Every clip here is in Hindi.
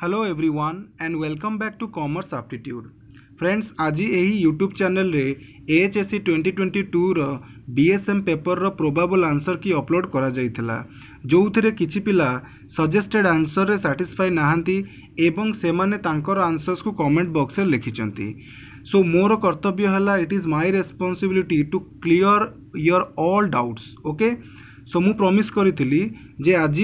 Hello everyone and welcome back to commerce aptitude. Friends, आज यही यूट्यूब चैनल रे एएचएससी 2022 रो बीएसएम पेपर रो प्रोबेबल आंसर की अपलोड करा जाइथिला, जो थे किछि पिला सजेस्टेड आंसर रे सैटिस्फाई नाहंती एवं सेमाने तांकर आंसर्स को कमेंट बॉक्स रे लिखिचंती। सो मोर कर्तव्य हला, it is my responsibility to clear your all doubts. Okay, so मु प्रॉमिस करिथिली जे आज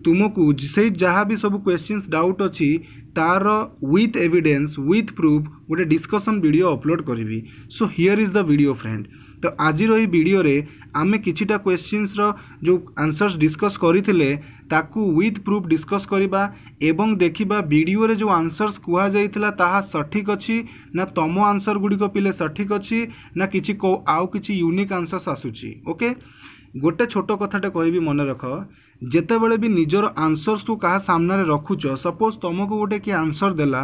तुमको से जहाँ भी सब क्वेश्चंस डाउट अच्छी तार विथ एविडेंस विथ प्रूफ गोटे डिस्कशन वीडियो अपलोड करी। So here is the video friend. तो आज रही वीडियो रे आमे किछिटा क्वेश्चंस रो जो आंसर्स डिस्कस करथिले ताकू विथ प्रूफ डिस्कस करिबा एवं देखिबा वीडियो रे जो आंसर्स कुहा जाइथिला ताहा सठिक अछि ना तम आंसर गुडी को पिले सठिक अछि ना किछि को आउ किछि यूनिक आंसर्स आसुछि। ओके, गोटे छोट कथाटे कहबी मन रख, जेतेबेले भी निजर आंसर्स को कहा सामने रखुच, सपोज तुमको गोटे कि आंसर देला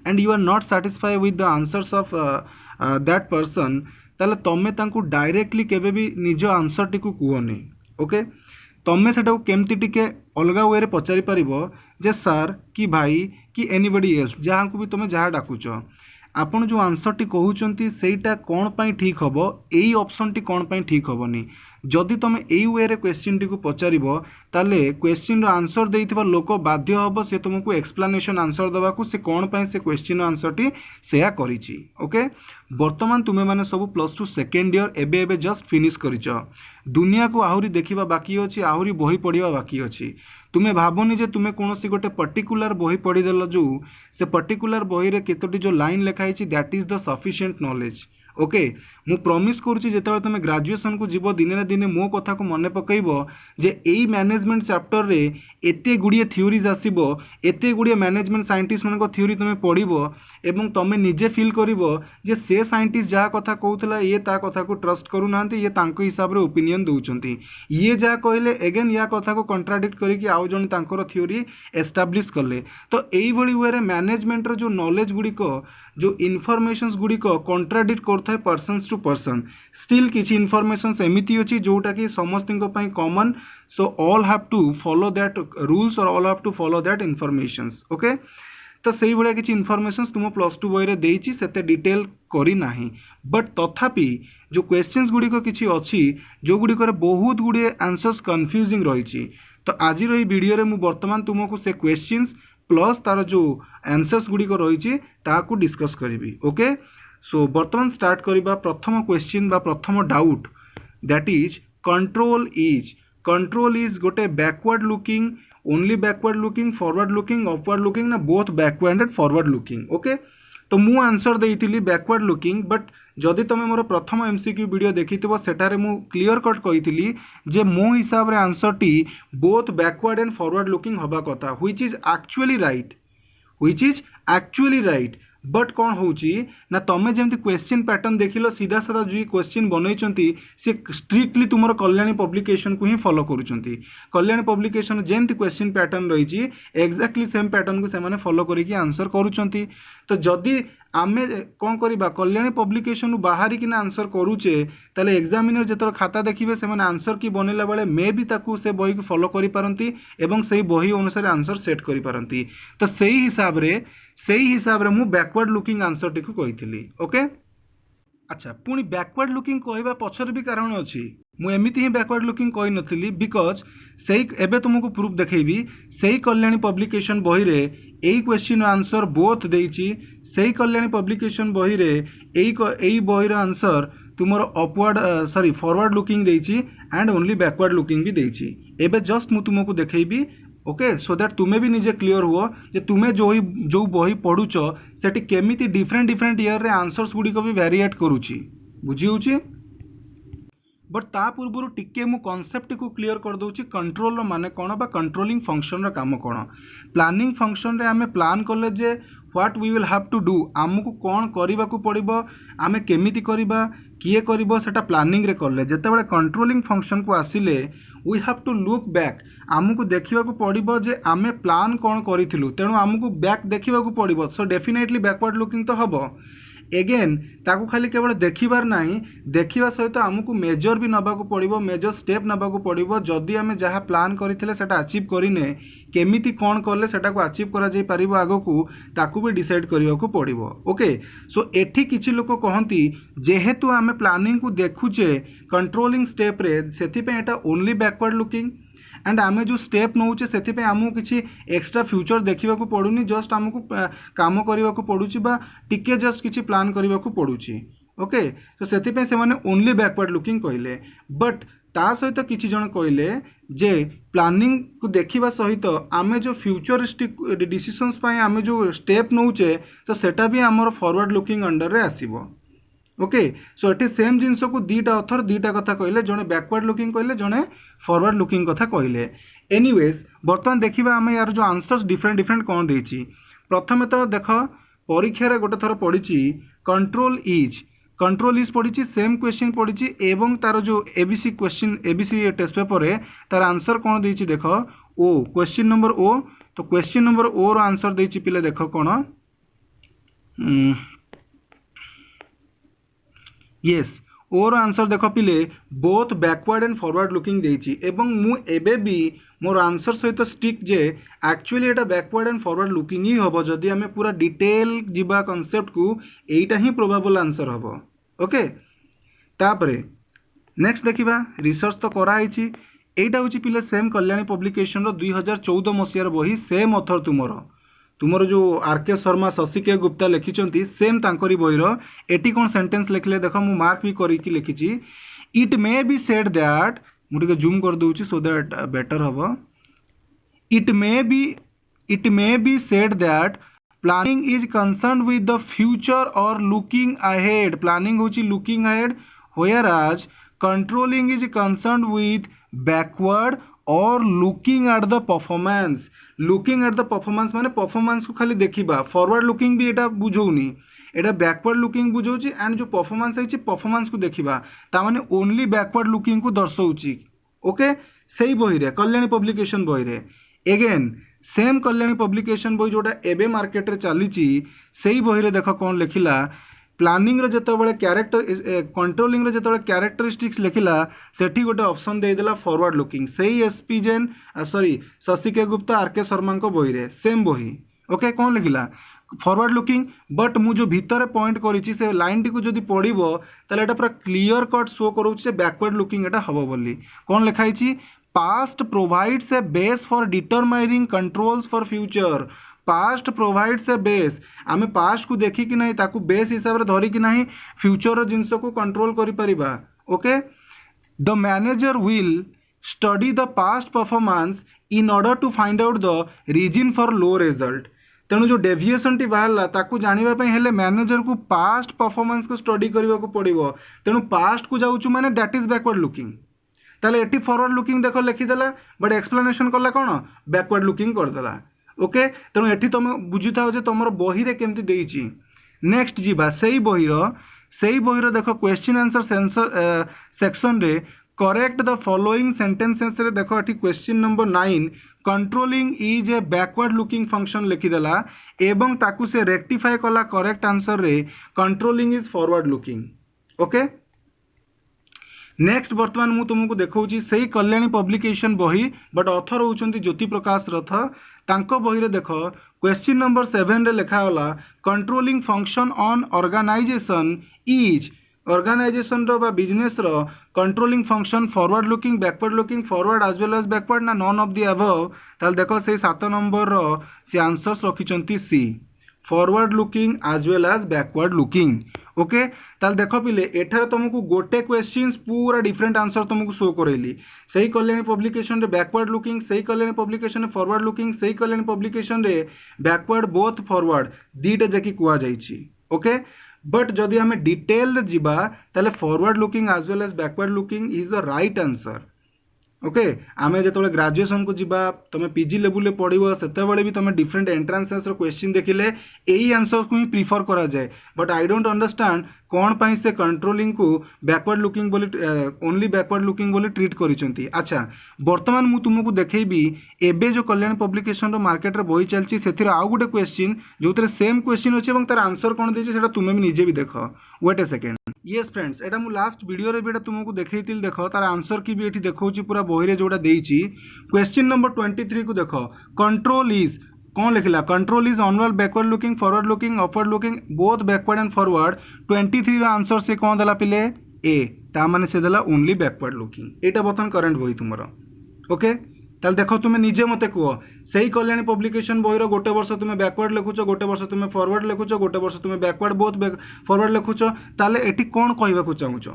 and you are not satisfy with the answers of that person, ताले तमे तांकु डायरेक्टली केबे भी निज आंसर टी को कहनी। ओके, तमे सेटा केमती टिके अलगा वे रे पचारि परिबो जे सर कि भाई कि एनीबडी एल्स जहाँ को भी तुम जहाँ डाकुच, आपण जो आंसर टी कहउचंती सेटा कोन पई ठीक हबो, एई ऑप्शन टी कोन पई ठीक हबोनी। जदि तुम एई वे रे क्वेश्चन टी को पचारिबो ताले क्वेश्चन रो आंसर देइथिबा लोक बाध्य हबो से तुमको एक्सप्लेनेशन आंसर दबा को से कोन पई से क्वेश्चन आंसर टी सेया करिछि। ओके, वर्तमान तुमे माने सब +2 सेकेंड ईयर एबे एबे जस्ट फिनिश करिछ। दुनिया को आहुरी देखिबा बाकी अछि, आहुरी बही पढ़िबा बाकी अछि। तुमे भाबोनी जे तुमे कोनोसी गोटे पर्टिकुलर बही पढ़ी देल जो से पर्टिकुलर बही रे केतोटी जो लाइन लिखा है that is the sufficient knowledge. Okay, मु प्रॉमिस करूची जेतेबेले तुमे ग्रेजुएशन को जीवो दिने ना दिने मो कथा को मने पकइबो जे एई मैनेजमेंट चैप्टर रे एते गुड़िए थ्योरीज आसीबो, एते गुड़िए मैनेजमेंट साइंटिस्ट मन को थ्योरी तुमे पढ़िबो एवं तुमे निजे फील करिबो जे से साइंटिस्ट जहाँ कथा कहउतला ये ता कथा को ट्रस्ट करू नांती, ये तांको हिसाब रे ओपिनियन दउचंती, ये जहाँ कहले अगेन या कथा को कंट्राडिक्ट करिकि आउ जण तांकर थ्योरी एस्टाब्लिश कले। तो एई भली वे रे मैनेजमेंट रो जो नॉलेज गुडी को जो इनफॉरमेशंस गुडी को कंट्राडिक्ट करथाय पर्सन्स टू पर्सन, स्टिल किछि इनफॉरमेशंस एमिति अछि जोटा कि समस्तिंको पई common. So all have to follow that rules और all have to follow that informations. Okay, तो सेही भलिया किछि इनफॉरमेशंस तुम +2 बही रे देइछि, सेते डिटेल करी नाही, बट तथापि जो क्वेश्चंस गुडी को किछि अछि जो गुडी करे बहुत गुडी आंसर्स कंफ्यूजिंग रहिछि। तो आज रही वीडियो रे मु वर्तमान तुमको से क्वेश्चंस प्लस तार जो आंसर्स गुडी को रहिछि ताकू डिस्कस करिवि। ओके, सो वर्तमान स्टार्ट करिबा प्रथम क्वेश्चन बा प्रथम doubt, that is control is गोटे backward looking, only backward looking, forward looking, upward looking ना both backward and forward looking. Okay, तो मु आंसर देइथिली बैकवर्ड लुकिंग, बट जदि तुम मोर प्रथम एमसीक्यू वीडियो देखिथिबो सेटारे मु क्लियर कट कहिथिली जे मो हिसाब रे answer T both backward and forward looking हबा कथा, which is actually right. But कौन होची ना तमें जमती क्वेश्चन पैटर्न देखिल सीधा साधा जो क्वेश्चन बनईचंती से स्ट्रिक्टली तुमर कल्याणी पब्लिकेशन को ही फॉलो करूचंती। कल्याणी पब्लिकेशन जेमती क्वेश्चन पैटर्न रही एक्जाक्टली सेम पैटर्न को से माने फॉलो करिकी आंसर करूचंती। तो जदि आमे कौन करिबा कल्याणी पब्लिकेशन बाहरी किना आंसर करूचे ताले एग्जामिनर जेतर खाता देखिबे से माने आंसर की बनेला बेले मे भी ताकू से बही को फॉलो करि पारंती एवं सही बही अनुसार आंसर सेट करि पारंती। तो सही हिसाब रे मु बैकवर्ड लुकिंग आंसर टी को कहिथिली। ओके, अच्छा, पुणी बैकवर्ड लुकिंग कहवा पछर भी कारण अच्छी, मु एमिति ही बैकवर्ड लुकिंग कहि नथिली बिकॉज सही एबे तुमको प्रूफ देखैबी सही कल्याणी पब्लिकेशन बही रे एई क्वेश्चन आंसर बोथ देइची, सही कल्याणी पब्लिकेशन बही रे एई बही रो आंसर तुमर अपवर्ड फॉरवर्ड लुकिंग देइची एंड ओनली बैकवर्ड लुकिंग भी देइची। एबे जस्ट मु तुमको देखैबी। ओके, सो दैट तुम्हें भी निजे क्लियर हुआ जे तुम्हें जो बही पढ़ुच सेठी केमिति डिफरेंट ईयर रे आंसर्स गुडी को भी वेरिएट करूची, बुझी होची। बट ता पूर्व टिके मु कॉन्सेप्ट को क्लियर कर दूची कंट्रोल रो माने कोन बा कंट्रोलिंग फंक्शन रो काम कोन। प्लानिंग फंक्शन रे आमे प्लान करले जे what we will have to do, आमको कौन करबा को पड़िबो, आमे केमिति करबा, किए करबो, सेटा प्लानिंग रे करले। जेतेबेले कंट्रोलिंग फंक्शन को आसिले we have to look back, आमको देखिबा को पड़िबो जे आमे प्लान कौन करिथिलु, तेणु आमको बैक देखिबा को पड़िबो। सो डेफिनेटली बैकवर्ड लुकिंग तो हबो। एगेन ताकू खाली केवल देखिबार नहीं, देखिबा सहित आमको मेजर भी नबाकू पड़िबो, मेजर स्टेप नबाकू पड़िबो। जदि आमे जहाँ प्लान करथिले सेटा अचीव करिने केमिति कोन करले सेटा को अचीव करा जाई परिबो आगकू ताकू भी डिसाइड करिवाकू पड़िबो। ओके, सो एठी किछि लोक कहंती जेहेतु आमे प्लानिंग को देखुचे कंट्रोलिंग स्टेप रे सेथि पे एटा ओनली बैकवर्ड लुकिंग एंड आमे जो स्टेप नौचे से आमको किसी एक्स्ट्रा फ्यूचर देखा पड़ूनी, जस्ट आमको काम करने को पड़ुची बा टिके जस्ट किसी प्लान करने को पड़ुची। ओके, तो से माने ओनली बैकवर्ड लुकिंग कहले। बट ता सहित किसी जन कहले जे प्लानिंग को देखा सहित आमे जो फ्यूचरिस्टिक डिसीजंस पाए आमे जो स्टेप नौचे तो सेटा भी आमर फॉरवर्ड लुकिंग अंडर रे आसीबो। ओके, सो एटी सेम जिनस को दीटा अथर दीटा कथा कहले, जड़े बैकवर्ड लुकिंग कहले, जड़े फॉरवर्ड लुकिंग कथा कहले। एनीवेज बर्तमान देखा आम यार जो आंसर्स डिफरेंट डिफरेंट कौन देछि। प्रथमे तो देख परीक्षा गोटे थर पड़ी कंट्रोल इज पड़ी सेम क्वेश्चन पड़ी एवं तार जो ABC question ABC test paper रे तार आंसर कौन देछि देख ओ क्वेश्चन नंबर ओ। तो क्वेश्चन नंबर ओ रो आंसर देछि पिले देख कौन येस ओर आंसर देख पिले both backward and forward looking देछि एवं मु एबे भी मोर आंसर सहित स्टिक जे एक्चुअली एटा बैकवर्ड एंड फॉरवर्ड लुकिंग ही होबो जदि हमें पूरा डिटेल जिबा कांसेप्ट को एटा ही प्रोबेबल आंसर होबो। ओके, तापरे नेक्स्ट देखिबा रिसर्च तो करा आइछि। एटा होछि पिले सेम कल्याणी पब्लिकेशन रो 2014 मसियार बही सेम ऑथर तुमर जो आरके शर्मा शशि के गुप्ता लिखिं सेम तांकरी बहीर एटी कौन सेंटेंस लिखले देख मु मार्क भी करके लिखी। It may be said that मुझे जूम कर दूची सो दैट बेटर हम। It may be said that planning is concern with the future और लुकिंग अहेड। प्लानिंग होची looking ahead where as controlling is concern with backward और looking at the performance. Looking at the performance माने परफॉर्मेंस को खाली देखिबा, फॉरवर्ड लुकिंग भी एटा बुझौनी, एटा बैकवर्ड लुकिंग बुझौची एंड जो परफॉर्मेंस है परफॉर्मेंस को देखिबा ता माने ओनली बैकवर्ड लुकिंग को दर्शाउची। ओके, सही बही रे कल्याणी पब्लिकेशन बही रे एगेन सेम कल्याणी पब्लिकेशन बही जोटा एबे मार्केट रे चलीची सही बही रे देख कौन लिखिला प्लानिंग रो जेतेबेले कैरेक्टर कंट्रोलिंग रो जेतेबेले कैरेक्टरिस्टिक्स लिखिला सेठी गोटे ऑप्शन दे देला फॉरवर्ड लुकिंग। सही SP Jain sorry Shashi K Gupta R K Sharma को बही रे सेम बही। ओके, कौन लिखिला फॉरवर्ड लुकिंग। बट मु जो भीतर पॉइंट करिछि से लाइन टी को जदी पढ़िबो ताले एटा पूरा क्लियर कट शो करूछि से बैकवर्ड लुकिंग एटा हबो बोली। कौन लिखाई छी past provides a base for determining controls for future. Past provides a base आमे पास्ट को देखी कि नहीं ताकू बेस हिसाब रे धरी कि नहीं फ्यूचर जिनस को कंट्रोल करि परिबा। Okay, the manager will study the past performance in order to find out the reason for low result. तेणु जो डेविएशन टी बाहरला ताकू जानिबा पई हेले मैनेजर को पास्ट परफॉर्मेंस को स्टडी करबा को पड़िबो। तेणु पास्ट को जाउछु माने दैट इज बैकवर्ड लुकिंग। ताले एटी फॉरवर्ड लुकिंग देख लिखिदेला बट एक्सप्लेनेशन कला कौन बैकवर्ड लुकिंग करदेला। ओके, तेणु एटी तुम बुझी था जे तुम बही रे केमती देइची। नेक्स्ट जीवा सही बहीर देख क्वेश्चन आंसर सेक्शन रे करेक्ट द फॉलोइंग सेंटेंसेस रे देख एटी question number 9 controlling is a backward looking function लिखिदेला एवं ताकू से रेक्टिफाई कला करेक्ट आंसर रे controlling is forward looking. Okay, next बर्तमान मु तुमको देखौची सही कल्याणी पब्लिकेशन बही बट ऑथर होउचंती ज्योति प्रकाश रथ। तांको बही रे देखो क्वेश्चन नंबर 7 रे लिखा होला controlling function on organization is organization रो बा बिजनेस रो controlling function forward looking backward looking forward as well as backward ना नॉन ऑफ द अबव। ताल देखो से 7 नंबर रो से आंसर्स रखिचंती C forward looking as well as backward looking. Okay, ताल देख पिले एठार तुमको गोटे क्वेश्चन पूरा डिफरेंट आंसर तुमको शो करेली। सही कल्याणी पब्लिकेशन रे बैकवर्ड लुकिंग, सही कल्याणी पब्लिकेशन रे फॉरवर्ड लुकिंग, सही कल्याणी पब्लिकेशन रे बैकवर्ड बोथ फॉरवर्ड दीटा जाकी कुआ जाइछि। ओके, बट जदि हमें डिटेल रे जिबा ताले forward looking as well as backward looking is the right answer. Okay आम जो ग्राजुएसन को जीवा तुम पीजी लेवल पढ़ो से भी तुम डिफरेंट एंट्रांस क्वेश्चन देखिले यही आंसर को ही प्रिफर करा जाए बट आई डोंट अंडरस्टैंड कौन पाई से कंट्रोलिंग को बैकवर्ड लुकिंग बोली ओनली बैकवर्ड लुकिंग बोली ट्रीट करिसेंती। अच्छा वर्तमान मु तुमको देखैबी एबे जो कल्याण पब्लिकेशन रो मार्केट रे बही चलची सेथिर आउ गुटे क्वेश्चन जोथरे सेम क्वेश्चन अछि एवं तार आंसर कोन देछि सेटा तुमे भी निजे भी देखो वेट ए सेकंड। येस फ्रेंड्स एटा मु लास्ट वीडियो रे भी तुमको देखैतिल देखो तार आंसर की भी एठी देखौची पूरा बही रे जोटा देइची क्वेश्चन नंबर 23 को देखो कंट्रोल इज कौन लिखला control is onward backward looking forward looking upward looking both backward and forward 23 answer से कौन देला पिले ए ता माने से देला ओनली बैकवर्ड लुकिंग एटा बर्तमान करंट बही तुमरो ओके ताल देखो तुम्हें निजे मते कह सही कल्याणी पब्लिकेशन बही गोटे वर्ष तुम्हें बैकवर्ड लिखुच गोटे वर्ष तुम्हें फॉरवर्ड लिखुच गोटे वर्ष तुम्हें बैकवर्ड बोथ फॉरवर्ड लिखुच ताले एटी कौन कहबाकू चाहूच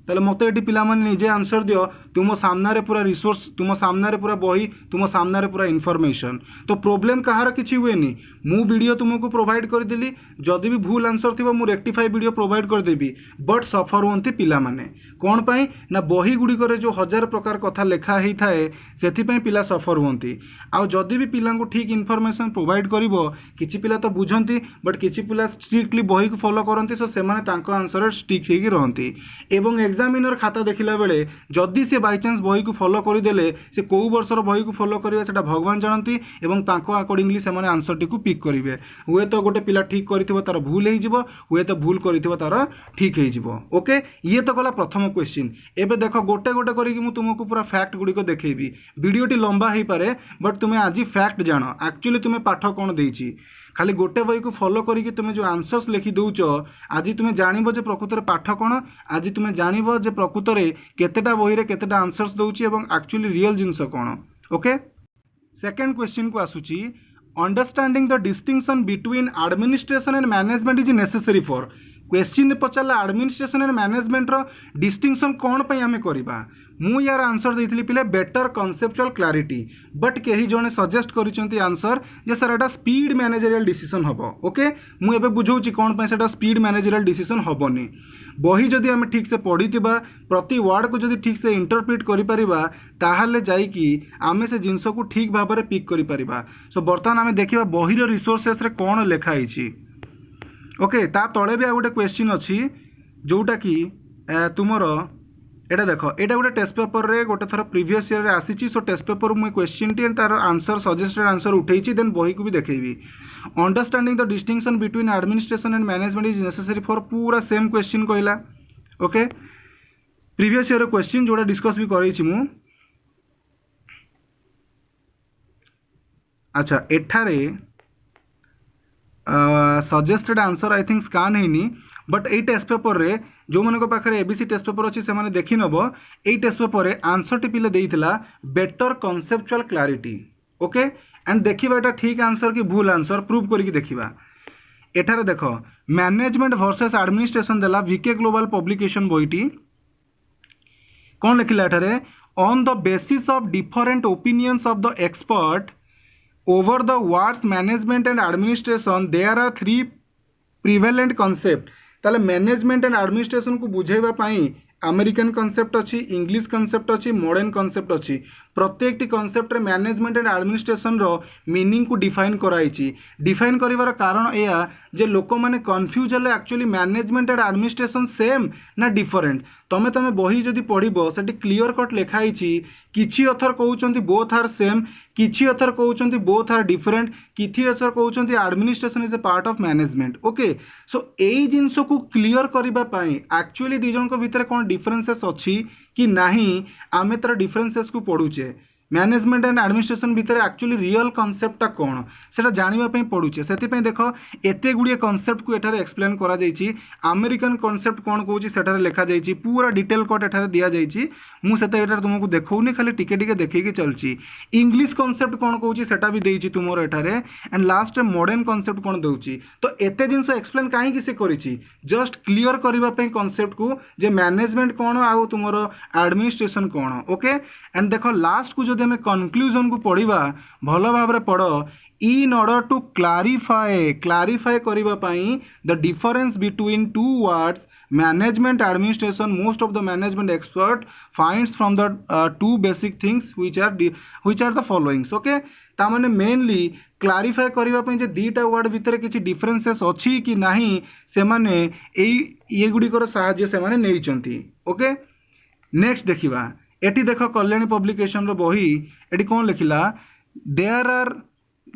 ताले मते एटी पिला माने निजे आंसर दियो तुम सामना रे पूरा रिसोर्स तुम सामना रे पूरा बही तुम सामना रे पूरा इनफॉरमेशन तो प्रॉब्लम कहार किछि हुएनी मु वीडियो तुमको प्रोवाइड कर देली जदि भी भूल आंसर थिबो मु रेक्टिफाई वीडियो प्रोवाइड कर देबी बट सफर होंती पिला माने कौन पाई ना बही गुडी करे जो हजार प्रकार कथा लेखा हेई थाए सेथि पई पिला सफर होंती आउ जदि भी पिला को ठीक इनफॉरमेशन प्रोवाइड करिवो किछि पिला तो बुझंती बट किछि पिला स्ट्रिक्टली बही को फॉलो करंती सो से माने तांको आंसर स्टिक हेगी रहंती एवं एग्जामिनर खाता देखिला बेले जदि से बाय चांस बही को फॉलो करि देले से को वर्षर बही को फॉलो करिवे सेटा भगवान जानती एवं तांको अकॉर्डिंगली से माने आंसर टी को पिक करिवे हुए तो गोटे पिला ठीक करिथिबो तार भूल हेई जिवो हुए तो भूल करिथिबो तार ठीक हेई जिवो ओके ये तो गला प्रथम क्वेश्चन एबे देखो गोटे गोटे करिकि मु तुमको पूरा फैक्ट गुडी को देखैबी वीडियोटी लंबा हेई पारे बट तुमे आज फैक्ट जानो एक्चुअली तुमे पाठ कोन देइची खाली गोटे बही को फॉलो करिकि तुमे जो आंसर्स लिखि दउचो आज तुमे जानिबो जे प्रकृत रे पाठ कोन आज तुमे जानिबो जे प्रकृत रे केतेटा बही रे केतेटा आंसर्स दउची एवं एक्चुअली रियल जिंस कोन ओके सेकंड क्वेश्चन को आसुची understanding the distinction between administration and management is necessary for question पचारा एडमिनिस्ट्रेशन एंड मैनेजमेंट रो डिस्टिंक्शन कौन पे आमे करिबा मु यार आंसर देइथिली पिले बेटर कॉन्सेप्चुअल क्लैरिटी बट केही जने सजेस्ट करिसंती आंसर जे सर एटा स्पीड मैनेजरियल डिसीजन हबो ओके मु एबे बुझौची कोन पे सेटा स्पीड मैनेजरियल डिसीजन हबोनी बही जदि आमे ठीक से पढ़ीथिबा प्रति वर्ड को जदि ठीक से इंटरप्रेट करि परिबा ताहाले जाई कि आमे से जिंस को ठीक भाबरे रे पिक करि परिबा सो बर्तमान आमे देखिबा बही रो रिसोर्सेस रे कोन लेखा हिची ओके ता तळे भी आ गोटे क्वेश्चन अच्छी जोटा कि तुमर एटा देख एटा गोटे टेस्ट पेपर रे गोटे थर प्रीवियस ईयर रे आसीची सो टेस्ट पेपर मुझे क्वेश्चन टी तार आंसर सजेस्टेड आंसर उठेची देन बही को भी देखैबी understanding the distinction between administration and management is necessary for पूरा सेम क्वेश्चन कहला ओके प्रीवियस ईयर क्वेश्चन जोटा डिस्कस भी करैची मु अच्छा एठारे सजेस्टेड आंसर आई थिंक स्कान है बट ये टेस्ट पेपर रे जो मन पाखे एबीसी टेस्ट पेपर अच्छी से देखी नब ये टेस्ट पेपर रे आंसर टी पिले देइथिला better conceptual clarity okay and देखिबा एटा ठीक आंसर कि भूल आंसर प्रूव करके देखिबा एठारे देख मैनेजमेंट वर्सेस एडमिनिस्ट्रेशन देला वीके ग्लोबल पब्लिकेशन बहीटी कौन लिखिला एठारे on the basis of different opinions of the expert over the words management and administration there are three prevalent concept ताले मैनेजमेंट एंड एडमिनिस्ट्रेशन को बुझेबा पाई अमेरिकन कॉन्सेप्ट अच्छी इंग्लिश कॉन्सेप्ट अच्छी मॉडर्न कॉन्सेप्ट अच्छी प्रत्येक टी कॉन्सेप्ट रे मैनेजमेंट एंड एडमिनिस्ट्रेशन रो मीनिंग को डिफाइन कराई डिफाइन करिवार कारण एया जे लोक माने कन्फ्यूज हेले actually management and administration same ना डिफरेंट तमे बही जदि पढ़िबो सेठी क्लियर कट लिखाई किछि अथर कहउचंती बोथ आर सेम किछि अथर कहउचंती बोथ आर डिफरेंट किछि other कहउचंती administration is a part of management okay so एई जिंस को क्लियर करिबा पाई एक्चुअली दी जन को भीतर कोन डिफरेंसेस अछि कि नाही आमे तर डिफरेंसेस को पढुचे मैनेजमेंट एंड एडमिनिस्ट्रेशन भितर एक्चुअली रियल कॉन्सेप्टा कौन से जानापी पड़ुचे से देख एत गुड़िए कॉन्सेप्ट को एठारे एक्सप्लेन करा जाइछि अमेरिकन कॉन्सेप्ट कौन कहूँ से लिखा जाइछि पूरा डिटेल कट एठारे दिया जाइछि मुझे तुमको देखौनी खाली टिके टिके देखिए चलची इंग्लिश कॉन्सेप्ट कौन कहूँ से भी देइछि तुमर एठारे एंड लास्ट मॉडर्न कॉन्सेप्ट कौन दूची तो एते जिनस एक्सप्लेन कहीं से करिछि जस्ट क्लियर करने कॉन्सेप्ट को जे मैनेजमेंट कौन आउ तुमर एडमिनिस्ट्रेशन कौन ओके एंड देख लास्ट को जो आम कनक्लूजन को पढ़ा भल भाव पढ़ इन ऑर्डर टू क्लारिफाए करने the difference between two words management administration, most of the management expert finds from the two basic things which are the followings. Okay, तामाने मेनली क्लारीफाए करने जे दीटा वर्ड भितर किसी डिफरेन्सेस अच्छी कि नहीं से माने ये गुड़िकर साहाय्य से माने नहीं. ओके, नेक्स्ट देखा एटी देख कल्याणी पब्लिकेशन रो बही एटी कौन लिखिला,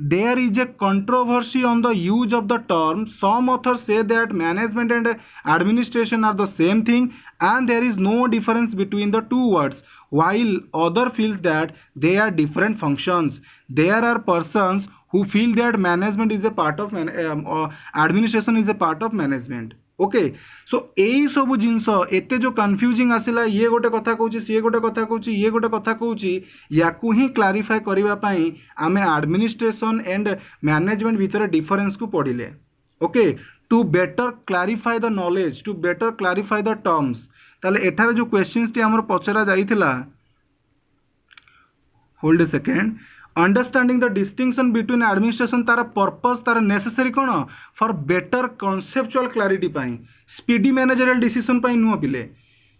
there is a controversy on the use of the term. Some authors say that management and administration are the same thing and there is no difference between the two words, while other feels that they are different functions. There are persons who feel that management is a part of administration is a part of management. Okay, so यही सब जिनस एत जो कन्फ्यूजिंग आसला, ये गोटे कथा कहूँ सी गोटे कथा कहूँ ये गोटे कथा कहूँ, या ही क्लारीफाए करने आम एडमिनिस्ट्रेशन एंड मैनेजमेंट भितर डिफरेन्स को पढ़ले. Okay, to better clarify the knowledge, to better clarify the terms. ताले एठारे जो क्वेश्चन टी आमर पचरा जाइथिला, hold a second, understanding the distinction between administration तार पर्पस तार नेसेसरी कौन फॉर बेटर कॉन्सेप्चुअल क्लारिटी पाई, स्पीडी मैनेजरियल डिसीजन पाई नुह पिले.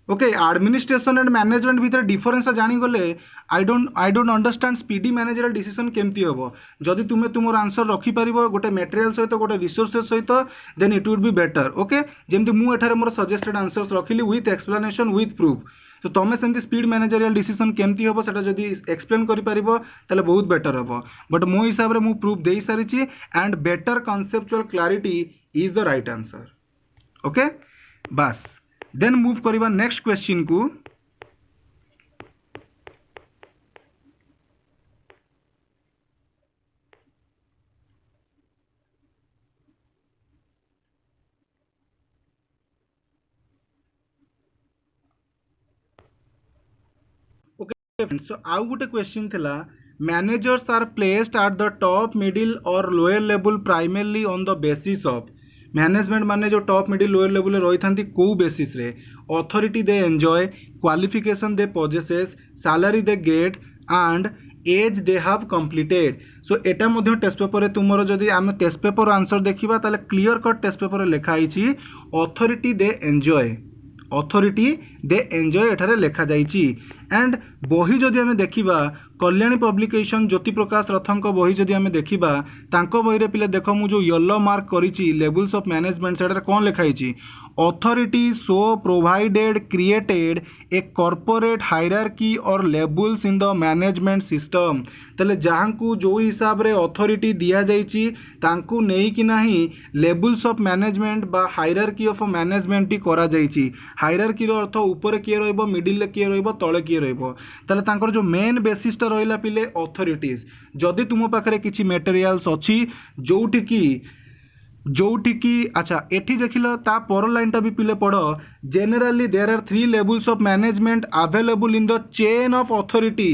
ओके, एडमिनिस्ट्रेशन एंड मैनेजमेंट भितर डिफरेन्स जानीगले I don't understand speedy managerial decision केमती हम. जदि तुम्हें तुम आंसर रखिपर गोटे मटेरियल सहित गोटे रिसोर्सेस सहित then it would be better. Okay, जमी मुझे मोर सजेस्टेड आंसर्स रखिली विथ एक्सप्लेनेशन विथ प्रूफ, तो तुम्हें सेमती स्पीड मैनेजरियल डिसीजन केमती हम से जब एक्सप्लेन कर बहुत बेटर हम. बट मो हिसाब से मुझे प्रूफ दे सारी and better conceptual clarity is the right answer. Okay, बस देन मूव करवा नेक्स्ट क्वेश्चन को. सो आउ गोटे क्वेश्चन थिला, managers are placed at the top middle or lower level primarily on the basis of. Management माने जो टॉप मिडिल लोअर लेवल रही था कौ बेसिस रे, authority they enjoy, qualification they possess, salary they get and age they have completed. So एटा मध्य टेस्ट पेपर रे तुमरो जदि आम टेस्ट पेपर आंसर देखिबा ताले क्लियर कट टेस्ट पेपर रे लिखा आइछि authority they enjoy, authority they enjoy एठारे लिखा जाइछि. एंड बही जदि आम देखिबा कल्याणी पब्लिकेशन ज्योति प्रकाश रथंक बही जदि आम देखिबा तांको बही रे पिले देख मु जो येलो मार्क करिछि लेवल्स ऑफ मैनेजमेंट सेटा कोन लिखा आइछि, authority so provided created a corporate hierarchy or levels in the management system. ताले जहाँ को जो हिसाब रे अथॉरिटी दिया जाइछि तांको नेई कि नाही लेवल्स ऑफ मैनेजमेंट बा हायरार्की ऑफ मैनेजमेंट टी करा जाइछि. हायरार्की रो अर्थ ऊपर किए रहइबो, मिडिल रे किए रहइबो, तळे किए रहइबो. ताले तांकर जो मेन बेसिस टा रहिला पिले अथॉरिटीज. जदि तुम पाखरे किछि मटेरियल्स अछि जोटी की अच्छा एठी देखिल ता पर लाइनटा भी पिले पढ़, generally there are 3 levels of management available in the chain of authority,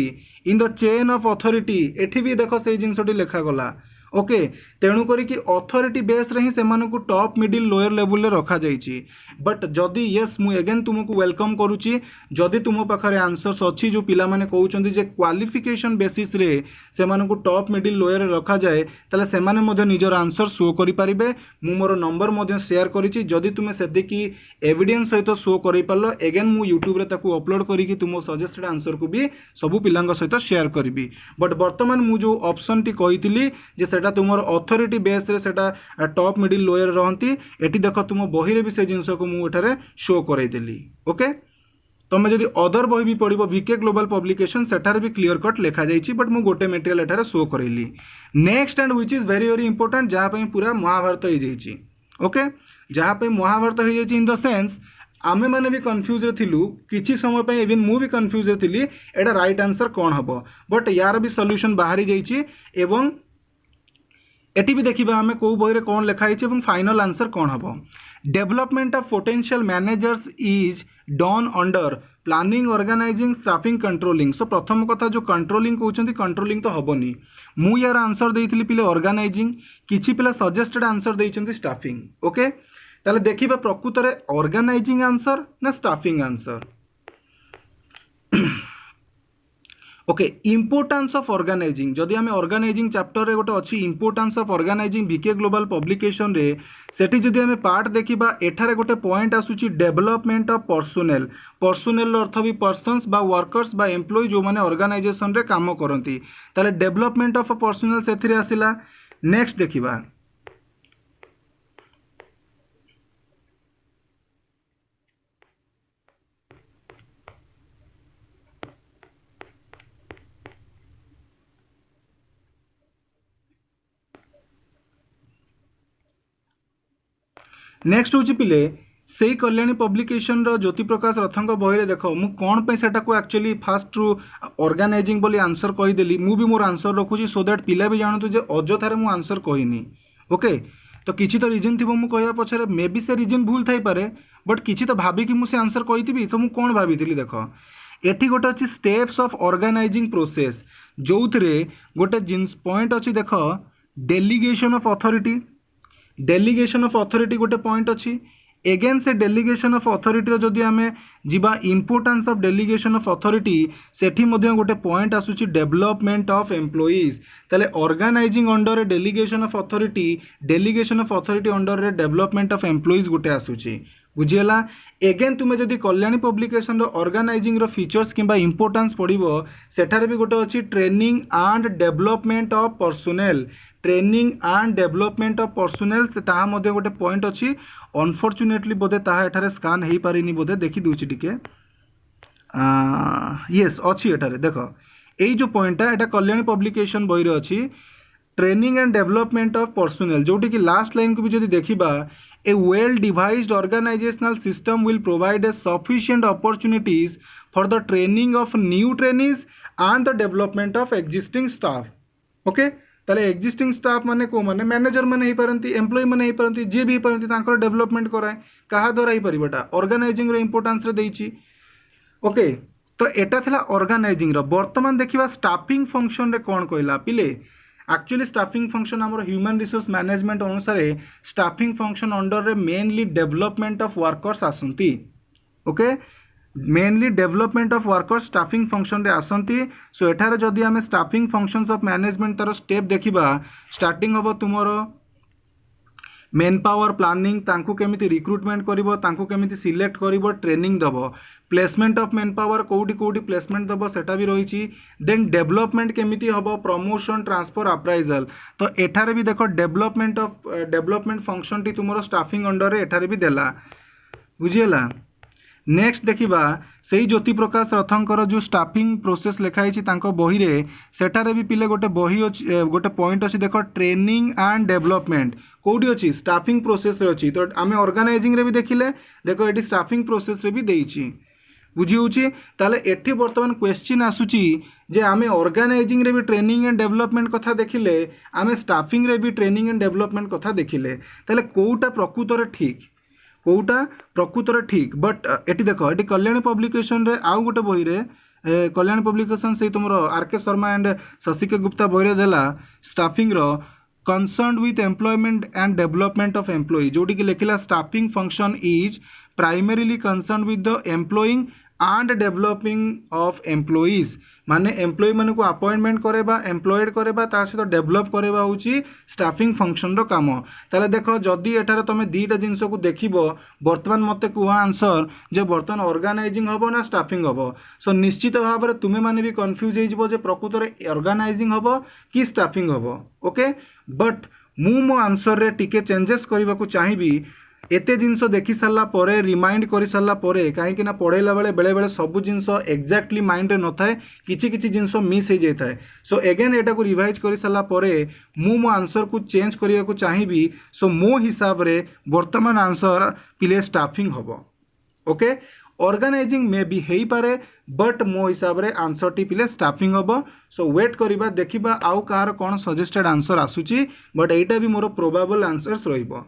in the chain of authority. एठी भी देख से जिनसटी लिखा गला. ओके, तेणु करी कि अथॉरिटी बेस रे ही से मानकु टॉप मिडिल लोअर लेवल रे रखा जाइछि. बट जदि यस मु अगेन तुमको वेलकम करूची, जदि तुम पाखरे आंसर्स अच्छी जो पिला माने कहउचंदी जे क्वालिफिकेशन बेसिस रे से मानकु टॉप मिडिल लोअर रे रखा जाए ताले से माने मध्य निजर आंसर शो करि परिबे. मु मोर नंबर मध्य शेयर करिछि, जदि तुमे सेदि की एविडेंस सहित शो करि पालो अगेन मु यूट्यूब रे ताकू अपलोड करी कि तुम सजेस्टेड आंसर को भी सबु पिलांग सहित शेयर करबी. बट वर्तमान मु जो ऑप्शन टी कहितली जे सेटा तुमर अथॉरिटी बेस रे सेटा टॉप मिडिल लोअर रहंती, एटी देख तुम बही रे भी से जिंस को मु एठारे शो करई देली. ओके, तुम जदि अदर बही भी पढ़िबो वीके ग्लोबल पब्लिकेशन सेठारे भी क्लियर कट लिखा जाइछि, बट मु गोटे मटेरियल एठारे शो करैली. Next and which is very very important जहाँ पे पूरा महाभारत हो जाइछि. ओके, जहाँ पे महाभारत हो जाइछि इन द सेंस आमे माने भी कन्फ्यूज रे थिलु किछि समय पे, इवन मु भी कन्फ्यूज रे थिली एटा राइट आंसर कोन हबो. बट यार भी सॉल्यूशन बाहरी जाइछि एवं एटी भी देखिबा आमे को बही रे कोन लिखा आइछि एवं फाइनल आंसर कोन हबो. Development of potential managers is done under planning, organising, staffing, controlling. So प्रथम कथा जो कंट्रोलिंग कहउछंती कंट्रोलिंग तो हबनी. मु यार आंसर देइथिली पिले ऑर्गेनाइजिंग, किछि पिला सजेस्टेड आंसर देइछंती स्टाफिंग. ओके, ताले देखिबा प्रकृत रे ऑर्गेनाइजिंग आंसर ना staffing answer. Okay importance of organising जदि आम ऑर्गेनाइजिंग चैप्टर रे गोटे अच्छी importance of organising B K Global Publication रे सेठी जदि आम पार्ट देखा एठारे गोटे पॉइंट आसूची डेवलपमेंट ऑफ पर्सोनेल पर्सोनेल अर्थ भी पर्सन्स बा वर्कर्स बा एम्प्लॉय जो माने ऑर्गेनाइजेशन रे काम करती ताले डेवलपमेंट ऑफ पर्सोनेल सेथिरे आसिला। नेक्स्ट देखिबा नेक्स्ट हूँ पिले से कल्याणी पब्लिकेशन ज्योति प्रकाश रथों बही देख मु कौन पे को एक्चुअली फास्ट रु ऑर्गेनाइजिंग बोली आंसर कहीदेली मु भी मोर आंसर रखुची सो दैट पिला भी जानतु जे अजथारे मु आंसर कहनी। ओके तो किसी तो रिजन थी मु कहया पछरे मे बी से रिजन भूल थाई पारे बट किसी तो भाविकी मु से आंसर कही तो मु कौन भाभी देख एठी गोटे अच्छी स्टेप्स ऑफ ऑर्गेनाइजिंग प्रोसेस जो गोटे जिन्स पॉइंट अच्छी देख delegation of authority delegation of authority गोटे पॉइंट अच्छी एगेन से डेलीगेशन ऑफ अथॉरिटी जदि आम जीवा importance of delegation of authority सेठी मध्य गोटे पॉइंट आसूची डेवलपमेंट ऑफ एम्प्लॉइज ताले organising under delegation of authority under development of employees गोटे आसूची बुझीगला। एगेन तुम्हें जदि कल्याणी पब्लिकेशन ऑर्गेनाइजिंग फीचर्स किंबा इंपोर्टेंस पढ़ो सेठारे भी गोटे अच्छी training and development of personnel training and development of personnel ताहा मध्य गोटे पॉइंट अच्छी अनफॉर्चुनेटली बोधे ताहा एठारे स्कान हो पारिनी बोधे देखी दूची टिके यस अच्छी एठारे देख यही जो पॉइंटा एटा कल्याणी पब्लिकेशन बही रे अच्छी training and development of personnel जोटी कि लास्ट लाइन को भी जदि देखिबा a well devised organisational system will provide a sufficient opportunities for the training of new trainees and the development of existing staff. Okay ताले एक्जिस्टिंग स्टाफ माने को माने मैनेजर माने ही पारंती एम्प्लॉय माने ही पारंती जे भी पारंती तांकर डेवलपमेंट कराए कहा द्वारा ही परिबटा ऑर्गेनाइजिंग रो इंपोर्टेंस रे देइची। ओके तो एटा थिला ऑर्गेनाइजिंग रो वर्तमान देखिबा स्टाफिंग फंक्शन रे कोन कहला पिले एक्चुअली स्टाफिंग फंक्शन आमर ह्यूमन रिसोर्स मैनेजमेंट अनुसार स्टाफिंग फंक्शन अंडर रे मेनली डेवलपमेंट ऑफ वर्कर्स आसंती। Okay mainly development of workers staffing function रे आसंती। सो एठारे जदि आमे स्टाफिंग फंक्शंस ऑफ मैनेजमेंट तार स्टेप देखिबा स्टार्टिंग हम तुमर मेन पावर प्लानिंग तांकु केमिति रिक्रुटमेंट करिवो तांकु केमिति सिलेक्ट करिवो ट्रेनिंग दबो प्लेसमेंट ऑफ मेन पावर कोउडी कोउडी प्लेसमेंट दबो सेटा भी रहिछि देन डेवलपमेंट केमिति हबो प्रमोशन ट्रांसफर अप्राइजल तो एठारे भी देखो डेवलपमेंट फंक्शन टी तुमरो स्टाफिंग अंडर रे एठारे भी देला बुझियला। नेक्स्ट देखिबा सेही ज्योति प्रकाश रथंकर जो स्टाफिंग प्रोसेस लिखाई बही रे सेटारे भी पिले गोटे बही अच्छी गोटे पॉइंट अच्छी देख ट्रेनिंग एंड डेवलपमेंट कौटी अच्छी स्टाफिंग प्रोसेस रे अच्छी तो आम ऑर्गेनाइजिंग रे भी देखिले देखो ये स्टाफिंग प्रोसेस रे भी देइछि बुझी होची ताले एठी वर्तमान क्वेश्चन आसुची जे आमे ऑर्गेनाइजिंग रे भी ट्रेनिंग एंड डेवलपमेंट कथा देखिले आमे स्टाफिंग रे भी ट्रेनिंग एंड डेवलपमेंट कथा देखिले ताले कोउटा प्रकृत रे ठीक कोउटा प्रकृत रे ठीक बट एटी देख ये कल्याणी पब्लिकेशन रे आउ गोटे बही रे कल्याणी पब्लिकेशन से तुम आर.के. शर्मा एंड शशिके गुप्ता बही रे देला स्टाफिंग रो concern with employment and development of employ जोटी कि लिखिला staffing function is primarily concern with the employing and developing of employees माने एम्प्लॉय मान को अपॉइंटमेंट करेबा एम्प्लॉयड करेबा ता सहित डेवलप करेबा होची स्टाफिंग फंक्शन रो काम ताले देखो जदी एठारे तुम दीटा जिंस को देखिबो वर्तमान मते कुहा आंसर जे वर्तमान ऑर्गेनाइजिंग हबो ना स्टाफिंग हबो सो निश्चित भाव में तुमे माने भी कंफ्यूज हो जिवो जे प्रकृत रे ऑर्गेनाइजिंग हबो कि स्टाफिंग हबो। ओके बट मो आंसर रे टिके चेंजेस करबा को चाहिबी एते जिनस देखी सारा परे रिमाइंड कर सारा परे कहीं पढ़ेला बेले बेले बेले सब जिनस एक्जाक्टली माइंड रे न थाए किछि किछि जिनस मिस हो जाए थाए सो एगेन एटा को रिवाइज कर सारा परे मो आंसर को चेंज करने को चाहिए सो मो हिसाब रे वर्तमान आंसर पिले स्टाफिंग हबो। ओके ऑर्गेनाइजिंग मे बी हेई पारे बट मो हिसाब रे आंसर टी पिले स्टाफिंग हबो। सो वेट करिबा देखिबा आउ कार कोन सजेस्टेड आंसर आसुची बट एटा भी मोर प्रोबेबल आंसर्स रहिबो।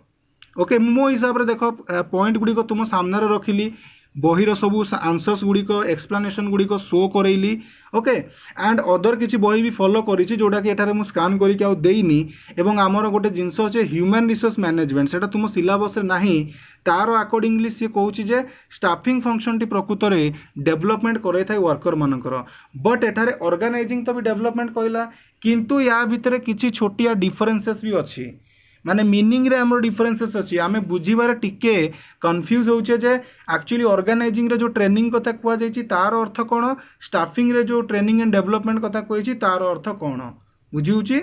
ओके मो हिसाब रे देखो पॉइंट गुडी को तुम सामने रखिली बहीर सब आंसर्स गुड़िक एक्सप्लानेशन गुड़िक शो करेली ओके एंड अदर किसी बही भी फॉलो करी जोटा कि एठारे मु स्कान करके आउ देइनी एवं आमर गोटे जिनस अच्छे ह्यूमन रिसोर्स मैनेजमेंट सेटा तुम सिलेबस रे नाही तार अकॉर्डिंगली सी कहूँ जे स्टाफिंग फंक्शन टी प्रकृत में डेवलपमेंट कराई थाए वर्कर मानकर बट एठारे ऑर्गेनाइजिंग तो भी डेवलपमेंट कहला किंतु या भितर किसी छोटिया डिफरेंसेस भी अच्छी माने मीनिंग रे हमर डिफरेंसेस अच्छी आमे बुझीबार टिके कन्फ्यूज होचे जे एक्चुअली ऑर्गेनाइजिंग रे जो ट्रेनिंग कथा कुआ जाइछि तार अर्थ कोन स्टाफिंग रे जो ट्रेनिंग एंड डेवलपमेंट कथा कहिछि तार अर्थ कोन बुझी होछि।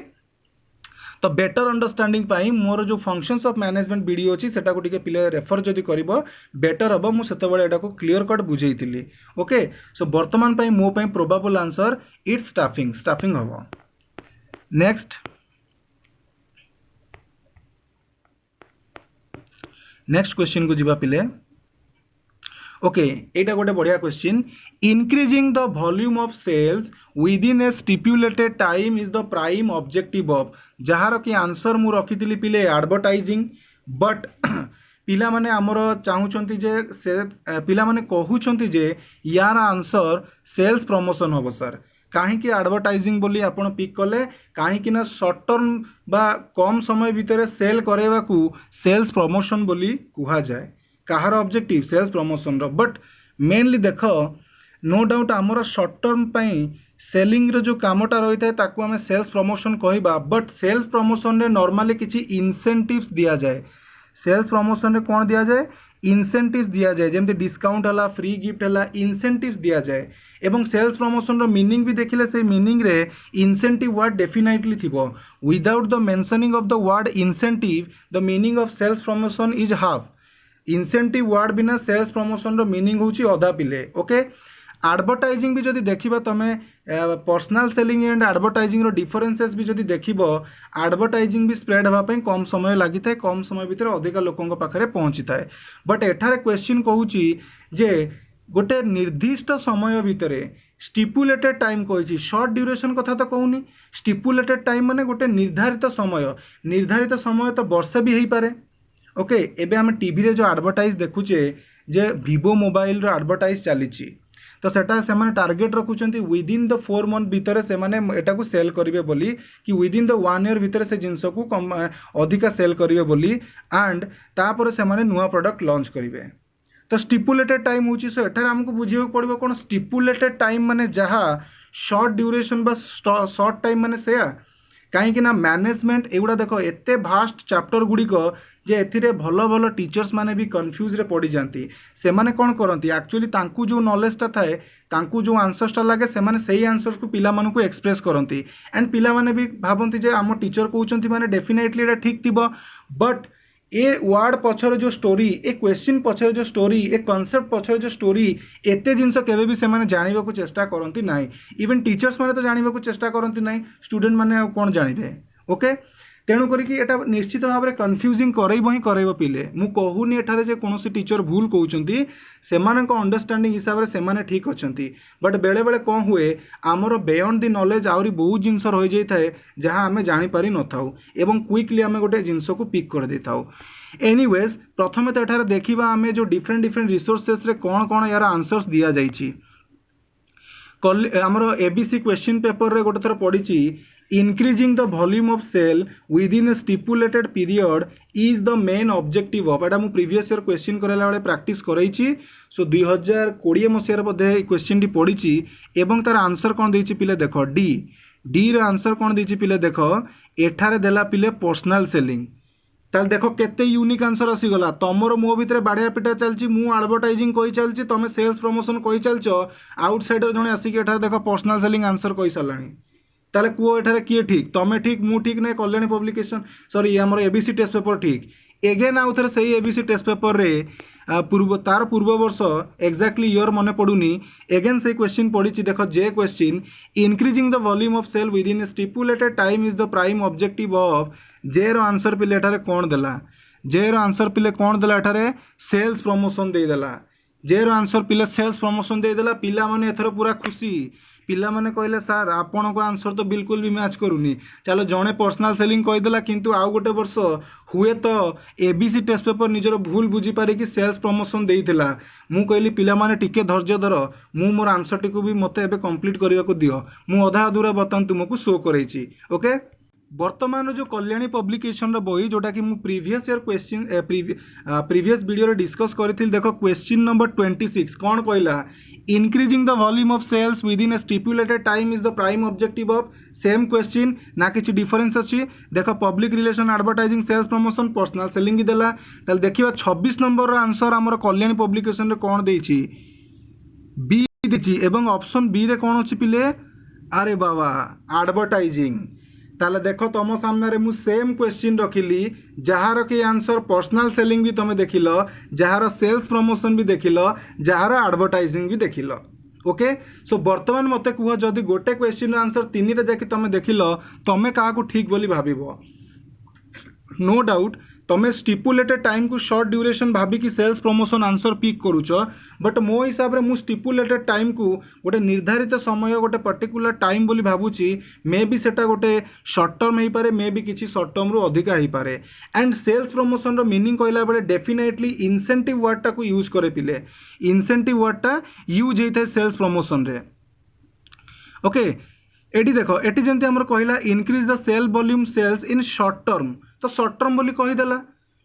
तो बेटर अंडरस्टैंडिंग पाई मोर जो फंक्शंस ऑफ मैनेजमेंट वीडियो अच्छी सेटा को टिके पिले रेफर जदि करिवो बेटर हम मु सेतेबेले एटा को क्लियर कट बुझेइतिली ओके। सो वर्तमान पाई मो पाई probable answer it's staffing staffing हबो। नेक्स्ट क्वेश्चन को जीवा पिले ओके एटा गोटे बढ़िया question increasing the volume of sales within a stipulated time is the prime objective of जार कि आंसर मु रखी पिले एडवर्टाइजिंग बट पिला माने आमर चाहूँगी जे से पिला माने कहउछंती जे यार आंसर सेल्स प्रमोशन हम सर कहीं एडवर्टाइजिंग बोली आपण पिक कले कहीं ना शॉर्ट टर्म बा कम समय भितर सेल करवा को सेल्स प्रमोशन बोली कुहा जाए कहार ऑब्जेक्टिव सेल्स प्रमोशन रो बट मेनली देख नो डाउट आमर शॉर्ट टर्म पाई सेलिंग रो जो कामटा रही है ताकू आम सेल्स प्रमोशन कहबा बट सेल्स प्रमोशन रे नॉर्मली किसी इंसेंटिव्स दिया जाए सेल्स प्रमोशन रे कौन दिया जाए इंसेंटिव्स दिया जाए जमती डिस्काउंट है फ्री गिफ्ट है इंसेंटिव्स दिया जाए एवं सेल्स प्रमोशन रो मीनिंग भी देखिले से मीनिंग रे इंसेंटिव वर्ड डेफिनेटली थिबो without the mentioning of the word incentive the meaning of sales promotion is half incentive word बिना सेल्स प्रमोशन रो मीनिंग होची अधा पिले ओके। एडवर्टाइजिंग भी जदि देखिबा तमे पर्सनल सेलिंग एंड एडवर्टाइजिंग रो डिफरेंसेस भी जदि देखिबो एडवर्टाइजिंग भी स्प्रेड हवा पई कम समय लागि थाए कम समय भितर अधिक लोकंक पाखरे पहुंची थाए बट एठारे क्वेश्चन कहूची जे गोटे निर्दिष्ट समय भितर स्टिपुलेटेड टाइम कही शॉर्ट ड्यूरेशन कथा तो कहूनी स्टिपुलेटेड टाइम माने गोटे निर्धारित समय तो वर्षे भी हो पारे ओके। एबे हम टीवी रे जो एडवर्टाइज देखुचे जे वीवो मोबाइल रो एडवर्टाइज चली तो सेटा से माने टार्गेट रखुचंती विदिन द 4 मंथ भितर से माने एटा को सेल करिवे बोली कि विदिन द 1 ईयर भितर से जिंस को कम अधिका सेल करिवे बोली एंड तापर से माने नुवा प्रोडक्ट लॉन्च करिवे तो स्टिपुलेटेड टाइम होची सो एठार हमको बुझियो पड़िबो कोन स्टिपुलेटेड टाइम माने जहा शॉर्ट ड्यूरेशन बा शॉर्ट टाइम माने सेया कहीं ना मैनेजमेंट एगुड़ा देख एते भास्ट चैप्टर गुड़िक जे एथिरे भल भल टीचर्स माने भी कन्फ्यूज रे पड़ जाती से माने कौन करती एक्चुअली तांकू जो नॉलेजटा थाए तांकू जो आंसर्सटा लगे से माने सही आंसर को पिला मानू को एक्सप्रेस करती एंड पिला माने भी भावती जे आम टीचर कहते माने डेफिनेटली एटा ठीक थिबो बट ए वर्ड पछर जो स्टोरी ए क्वेश्चन पछर जो स्टोरी ए कॉन्सेप्ट पछर जो स्टोरी एते जिनस केबे भी से माने जानिबा को चेष्टा करती ना इवन टीचर्स माने तो जानिबा को चेष्टा करती ना स्टूडेंट माने कौन जानिबे ओके। तेणु करिकी एटा निश्चित भाव में कन्फ्यूजिंग करैबो ही करैबो पिले मु कहूनी एठारे जे कोनोसी टीचर भूल कहउचंती सेमानक अंडरस्टैंडिंग हिसाब से सेमाने ठीक अछंती बट बेले बेले कौन हुए आमर बियॉन्ड द नॉलेज आउरी बहुत जिनस रही जाए जहाँ आम जापर न था एवं क्विकली आम गोटे जिनस को पिक कर दे था। एनीवेज प्रथमे तो एठारे देखिबा आमे जो डिफरेंट डिफरेंट रिसोर्सेस रे कौन कौन यार आंसर्स दिया जाइछि आमर एबीसी क्वेश्चन पेपर रे गोटे थर पड़ी increasing the volume of cell within a stipulated period is the main objective of एटा मु प्रीवियस ईयर क्वेश्चन कराला बेले प्रैक्टिस करैछि सो 2020 मसियार बोधे क्वेश्चन टी पड़ी एवं तार आंसर कौन देछि पिले देखो डी रो आंसर कौन देछि पिले देखो एठारे देला पिले पर्सनल सेलिंग ताल देखो केते यूनिक आंसर आसीगला तमर मो भितर बाड़िया पिटा चलची मु एडवर्टाइजिंग कहि चलची तमे सेल्स प्रमोशन कहि चलचो आउटसाइडर जने आसी के एठारे देखो पर्सनल सेलिंग आंसर कहि सलाणी ताले कुओ एठारे किए ठीक तमे ठीक मु ठीक नै कल्याणी पब्लिकेशन सॉरी हमर एबीसी टेस्ट पेपर ठीक एगेन आउ थे सही एबीसी टेस्ट पेपर रे पूर्व वर्ष एक्जाक्टली ईयर मन पड़ुनी एगेन से क्वेश्चन पड़ी देख जे question increasing the volume of sale within a stipulated time is the prime objective of जे रो आंसर पिले एठारे कौन देला जे रो आंसर पिले कौन देला एठारे सेल्स प्रमोशन दे देला जे रो आंसर पिले सेल्स प्रमोशन दे देला पिला माने एथर पूरा खुशी पिला माने कहले सार आपण को आंसर तो बिल्कुल भी मैच करूनी। चलो जड़े पर्सनाल सेलिंग कहीदेला किंतु आउ गोटे वर्ष हुए तो एबीसी टेस्ट पेपर निजर भूल बुझी पारे कि सेल्स प्रमोशन देइथिला। मु कहली पिला माने टिके धैर्य धर, मु मोर आंसर टी को भी मते एबे कंप्लीट करने को दियो। मु अधा अधूरा बर्तमान तुमको शो करैछि। ओके, वर्तमान जो कल्याणी पब्लिकेशन बही जोटा कि previous year question previous video discuss करी। देखो क्वेश्चन नंबर 26 कौन कहला, increasing the volume of sales within a stipulated time is the prime objective of same question ना किसी डिफरेंस अच्छी। देखो public relation advertising sales promotion personal selling भी देला। ताले देखिबा 26 नंबर आंसर हमर कल्याणी पब्लिकेशन रे कोन देछि, बी देछि एवं ऑप्शन बी रे कोन अछि पिले, अरे बाबा एडवर्टाइजिंग। ताले देखो तुम सामने मु सेम क्वेश्चन रखिली जार कि आंसर पर्सनल सेलिंग भी तुम देखिल, जार सेल्स प्रमोशन भी देखिल, जार एडवर्टाइजिंग भी देखिल। ओके, सो बर्तमान मते कह जदि गोटे क्वेश्चन आंसर तीन रे जाकि तुम देखिल तुम क्या ठीक बोली भाविबो। नो डाउट तुम स्टिपुलेटेड टाइम को शॉर्ट ड्यूरेशन भाविकी सेल्स प्रमोशन आंसर पिक करूच, बट मो हिसाब रे मु स्टिपुलेटेड टाइम को गोटे निर्धारित समय गोटे पर्टिकुलर टाइम बोली भावुची। मे बी सेटा गोटे शॉर्ट टर्म हो पारे, मे बी किसी शॉर्ट टर्म रू अधिका हो पारे। एंड सेल्स प्रमोशन रो मीनिंग कहला बेले डेफिनेटली इंसेंटिव वर्ड टा को यूज करे पिले, इंसेंटिव वर्ड टा यूज होता है सेल्स प्रमोशन रे। ओके, एटी देखो एटी जंती हमर कहला increase the sale volume sales in short term, तो शॉर्ट टर्म बोली कहीदेला,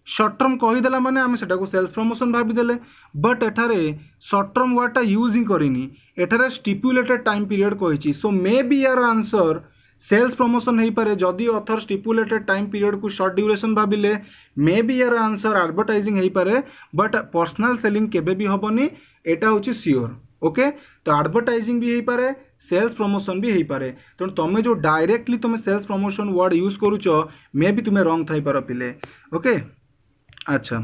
शॉर्ट टर्म कहीदेला माने आम सेटा को सेल्स प्रमोशन भाविदेले। बट एठारे शॉर्ट टर्म वर्डटा यूज ही करिनी, एठारे स्टिपुलेटेड टाइम पीरियड कहिछि। सो मे बी यार आंसर सेल्स प्रमोशन हो पारे जदि ऑथर स्टिपुलेटेड टाइम पीरियड को शॉर्ट ड्यूरेशन भाविले। मे बी यार आंसर एडवर्टाइजिंग हो पारे, बट पर्सनल सेलिंग केबे भी हबनी, एटा होछि सियोर। ओके, तो एडवर्टाइजिंग भी हो पारे, सेल्स प्रमोशन भी हो पारे। तेणु तुम जो डायरेक्टली तुम सेल्स प्रमोशन वर्ड यूज करुच मे भी तुम्हें रंग थी पार पिले। ओके, अच्छा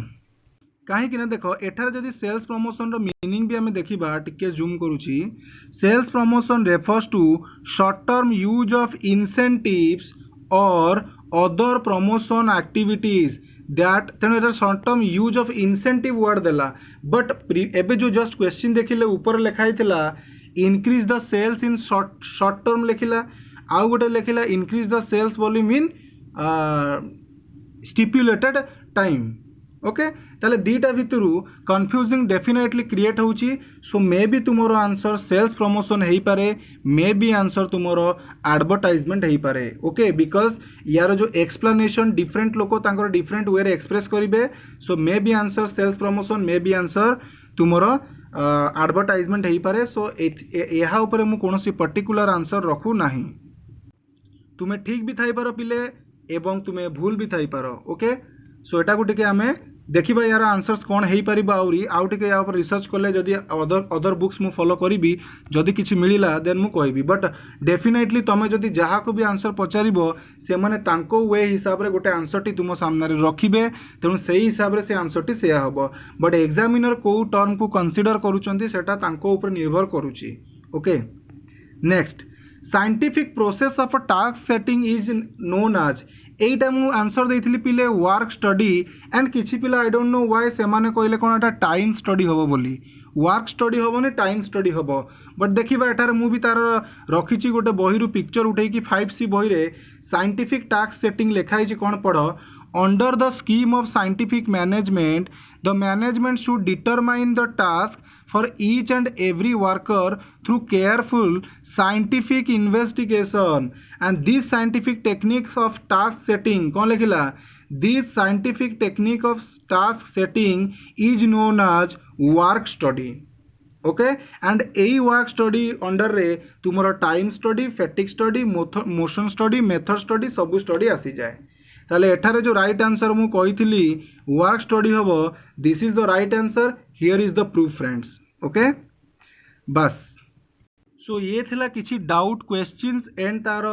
कहीं देखो एठार जदि सेल्स प्रमोशन रो मीनिंग भी आमे देखिबा, टिके जूम करूची। Sales promotion refers to short term use of incentives or other promotion activities that, तेणु एटा short term use of incentive word देला। बट एबे जो जस्ट क्वेश्चन देखिले ऊपर लिखाई थिला increase the sales in short term लिखिला, आउ गोटे लिखिला increase the sales volume in stipulated time. Okay, ताले दीटा भितर कन्फ्यूजिंग डेफिनेटली क्रिएट होची। सो मे बी तुमरो आंसर सेल्स प्रमोशन हो पारे, मे बी आंसर तुमरो एडवर्टाइजमेंट हो पारे। ओके, बिकॉज यार जो एक्सप्लेनेशन डिफरेंट लोक तांकर डिफरेंट वे रे एक्सप्रेस करेंगे। So maybe answer sales promotion, maybe answer तुमरो एडवर्टाइजमेंट हो पारे। सो यहाँ उपर मु कोनोसी पर्टिकुलर आंसर रखू नाही, तुम्हें ठीक भी थाई पारो पिले एवं तुम्हें भूल भी थाई पारो। ओके, सो एटा को टिके आमे देखिबा यार आंसर्स कौन हो पार आउ टिके या ऊपर रिसर्च कले जदि अदर बुक्स मु फॉलो करी जदि किछि मिलिला देन मु कहबी। बट डेफिनेटली तुम जदि जहाँ को भी आंसर पचारिबो से माने तांको वे हिसाब रे गोटे आंसर टी तुम सामने रखिबे, तेणु से हिसाब रे से आंसर टी सेया हबो। बट एग्जामिनर को टर्म को कंसीडर करूचंती सेटा तांको ऊपर निर्भर करूची। Okay, next scientific process of task setting is known as, एटा मु आंसर देइथिली पिले वर्क स्टडी। एंड किछि पिला आई डोंट नो व्हाई से माने कहले कोन एटा टाइम स्टडी होबो बोली, वर्क स्टडी होबो ने टाइम स्टडी होबो। बट देखिबा एटार मु भी तार रखिछि गोटे बही रु पिक्चर उठेई कि 5C बही रे साइंटिफिक टास्क सेटिंग लिखाई छि कोन पढो। Under the scheme of scientific management the management should determine the task for each and every worker through careful scientific investigation, and these scientific techniques of task setting कौन लिखिला, this scientific technique of task setting is known as work study। Okay, and यही वर्क स्टडी अंडर रे तुमर time study, fatigue study, motion study, method study सब स्टडी आसी जाए। ताले एठारे जो राइट आंसर मु कही वर्क स्टडी हम, this is the right answer, here is the proof friends. Okay, बस सो ये थिला किछि डाउट क्वेश्चंस एंड तार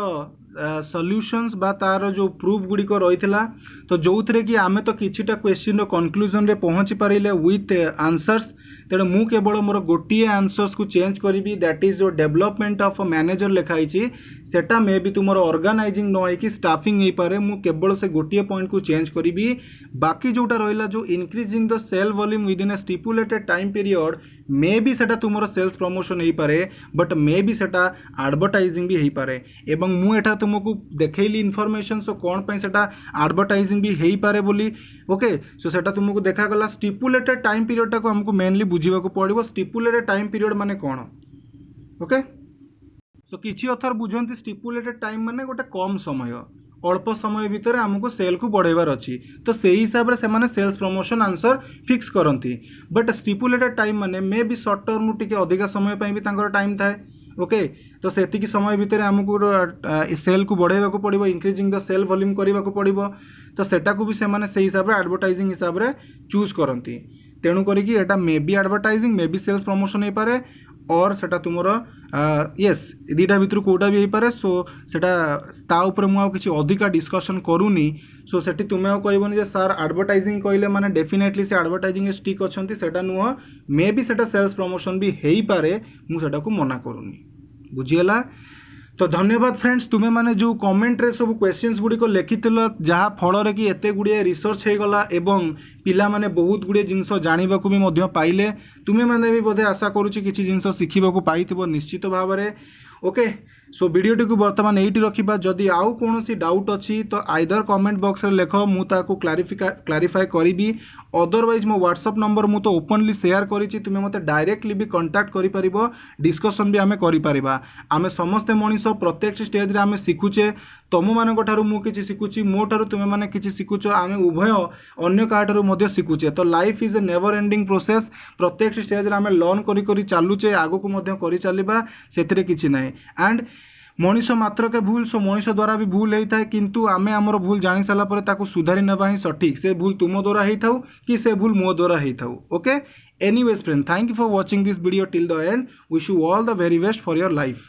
सॉल्यूशंस बा तार जो प्रूफ गुड़िक रही थिला। तो जो थे कि आमे तो किछिटा क्वेश्चन कंक्लूजन रे पहुँची पारे विथ आंसर्स। तेणु मु केवल मोर गोटे आंसर्स को चेंज करी, दैट इज जो डेवलपमेंट ऑफ मैनेजर लिखाई सेटा मे भी तुम ऑर्गेनाइजिंग न होइकी स्टाफिंग हो पारे मु केवल से गोटे पॉइंट को चेंज करी बाकी जोटा रहा जो increasing the sale volume within a stipulated time period मे भी सेटा तुम सेल्स प्रमोशन हो पारे बट मे भी सेटा एडवर्टाइजिंग भी हो पारे एवं मु एटा तुमको देखैली इनफॉरमेशन सो कौन पे सेटा एडवर्टाइजिंग भी हो पारे बोली ओके सो सेटा तुमको देखागला स्टिपुलेटेड टाइम पीरियड को हमको मेनली बुझा पड़ो स्टिपुलेटेड टाइम पीरियड माने कौन ओके सो किसी अथर बुझती स्टिपुलेटेड टाइम माने गोटे कम समय अल्प समय भितर आमको सेल को बढ़ेबार अच्छी तो से हिसाब से मैंने सेल्स प्रमोशन आंसर फिक्स करती बट स्टिपुलेटेड टाइम माने मे भी सर्ट टर्म टी अधिका समय भी टाइम थाए ओके तो से समय भितर आमको सेल को बढ़ेबा पड़ो इंक्रीजिंग द सेल वॉल्यूम करने को पड़ो तो सेटा को भी से हिसाब से एडवर्टाइजिंग हिसाब से चूज करती तेणु करिकी एटा may be advertising may be sales promotion हो पारे और सेटा तुमर येस दीटा भितर कोटा भी हो पारे सो सेटा ता ऊपर मु किसी अधिका डिस्कशन करूनी सो सेठी तुमे कहबनी जे सर एडवर्टाइजिंग कहले माने डेफिनेटली से एडवर्टाइजिंग स्टिक अच्छी सेटा नुह मे बी सेटा सेल्स प्रमोशन भी हो पारे मु सेटा को मना करूनी बुझीगला तो धन्यवाद फ्रेंड्स तुम्हें माने जो कमेंट रे सब क्वेश्चंस गुड़ी को लिखिथिल जहाँ फल कि एते गुड़िए रिसर्च हो गला एवं पिला माने बहुत गुड़िए जिनस जानिबा को भी मध्य पाइले तुम्हें माने भी बोधे आशा करुच्ची किसी जिनस शिखिबा को पाइथिबो निश्चित भाव में ओके सो वीडियोटी को बर्तमान यही रखा जदि आउ कौन डाउट अच्छी तो आइदर कमेंट बॉक्स रे लेख मुझे क्लारिफाई करी अदरवाइज मो व्हाट्सअप नंबर मु तो ओपनली शेयर करी तुम्हें मत डायरेक्टली भी कंटाक्ट कर डिस्कसन भी आम कर आम समस्ते मनीष प्रत्येक स्टेज रे आम शिखुचे तुम मान मुझे शिखुची मो ठार तुम्हें मैंने किसी शिखुच आम उभय अन्य क्या शिखुचे तो life is a never ending process प्रत्येक स्टेज रे आम लर्न करी चलुचे आगक कर चलवा से किसी ना एंड मनीष मात्र के भूल सो मनीष द्वारा भी भूल होता है किंतु आमे आमर भूल जानी सारापर सुधारी नेबा ही सठिक से भूल तुम द्वारा होता कि से भूल मो द्वारा होता okay anyways friend thank you for watching this video till the end wish you all the very best for your life.